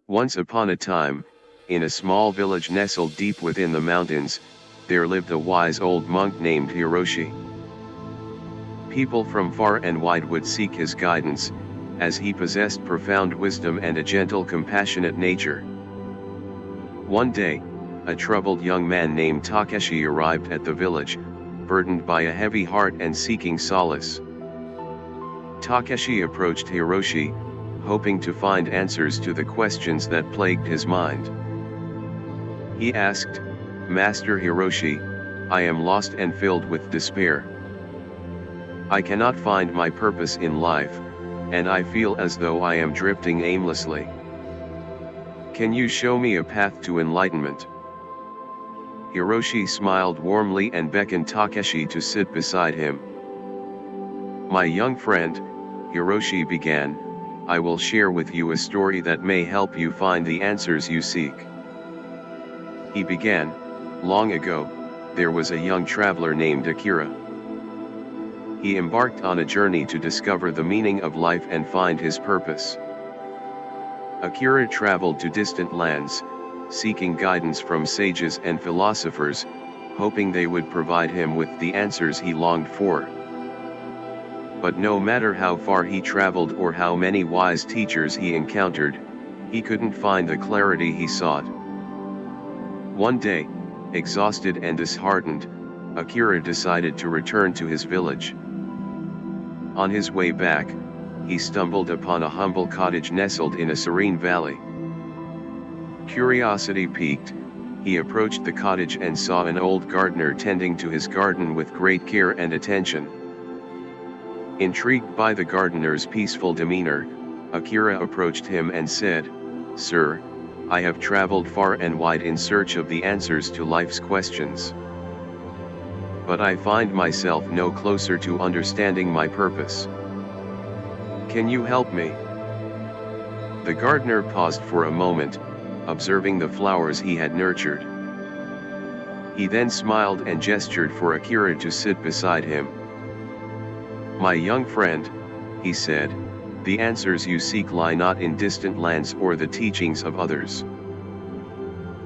Once upon a time, in a small village nestled deep within the mountains, there lived a wise old monk named Hiroshi. People from far and wide would seek his guidance, as he possessed profound wisdom and a gentle, compassionate nature. One day, a troubled young man named Takeshi arrived at the village, burdened by a heavy heart and seeking solace. Takeshi approached Hiroshi, hoping to find answers to the questions that plagued his mind. He asked, "Master Hiroshi, I am lost and filled with despair. I cannot find my purpose in life, and I feel as though I am drifting aimlessly. Can you show me a path to enlightenment?" Hiroshi smiled warmly and beckoned Takeshi to sit beside him. "My young friend," Hiroshi began, "I will share with you a story that may help you find the answers you seek." He began, "Long ago, there was a young traveler named Akira. He embarked on a journey to discover the meaning of life and find his purpose. Akira traveled to distant lands, seeking guidance from sages and philosophers, hoping they would provide him with the answers he longed for. But no matter how far he traveled or how many wise teachers he encountered, he couldn't find the clarity he sought. One day, exhausted and disheartened, Akira decided to return to his village. On his way back, he stumbled upon a humble cottage nestled in a serene valley. Curiosity piqued, he approached the cottage and saw an old gardener tending to his garden with great care and attention. Intrigued by the gardener's peaceful demeanor, Akira approached him and said, "Sir, I have traveled far and wide in search of the answers to life's questions. But I find myself no closer to understanding my purpose. Can you help me?" The gardener paused for a moment, observing the flowers he had nurtured. He then smiled and gestured for Akira to sit beside him. "My young friend," he said, "the answers you seek lie not in distant lands or the teachings of others.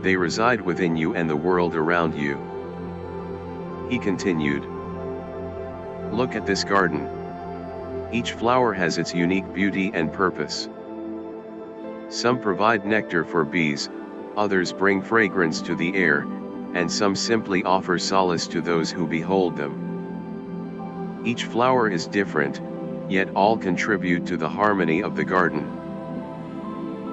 They reside within you and the world around you." He continued, "Look at this garden. Each flower has its unique beauty and purpose. Some provide nectar for bees, others bring fragrance to the air, and some simply offer solace to those who behold them. Each flower is different, yet all contribute to the harmony of the garden."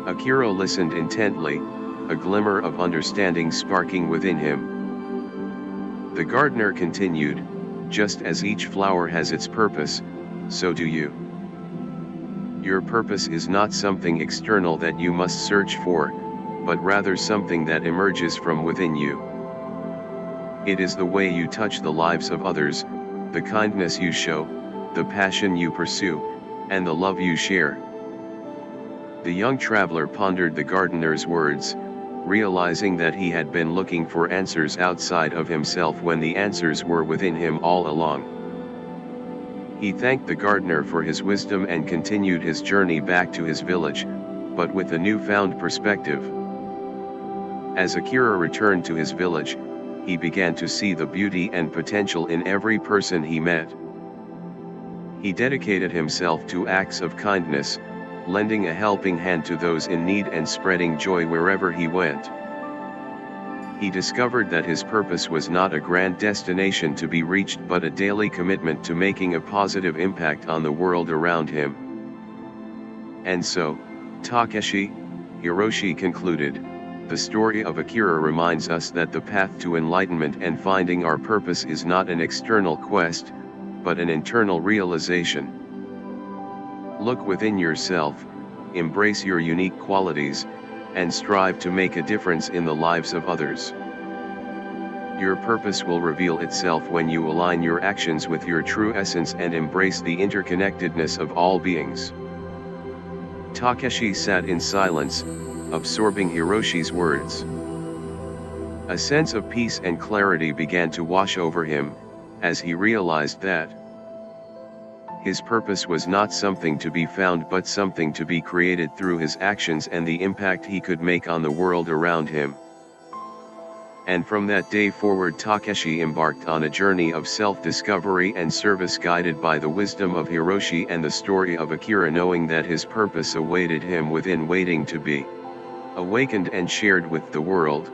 Akira listened intently, a glimmer of understanding sparking within him. The gardener continued, "Just as each flower has its purpose, so do you. Your purpose is not something external that you must search for, but rather something that emerges from within you. It is the way you touch the lives of others, the kindness you show, the passion you pursue, and the love you share." The young traveler pondered the gardener's words, realizing that he had been looking for answers outside of himself when the answers were within him all along. He thanked the gardener for his wisdom and continued his journey back to his village, but with a newfound perspective. As Akira returned to his village, he began to see the beauty and potential in every person he met. He dedicated himself to acts of kindness, lending a helping hand to those in need and spreading joy wherever he went. He discovered that his purpose was not a grand destination to be reached but a daily commitment to making a positive impact on the world around him. And so, Takeshi, Hiroshi concluded, the story of Akira reminds us that the path to enlightenment and finding our purpose is not an external quest, but an internal realization. Look within yourself, embrace your unique qualities, and strive to make a difference in the lives of others. Your purpose will reveal itself when you align your actions with your true essence and embrace the interconnectedness of all beings." Takeshi sat in silence, absorbing Hiroshi's words. A sense of peace and clarity began to wash over him, as he realized that His purpose was not something to be found but something to be created through his actions and the impact he could make on the world around him. And from that day forward Takeshi embarked on a journey of self-discovery and service guided by the wisdom of Hiroshi and the story of Akira, knowing that his purpose awaited him within, waiting to be awakened and shared with the world.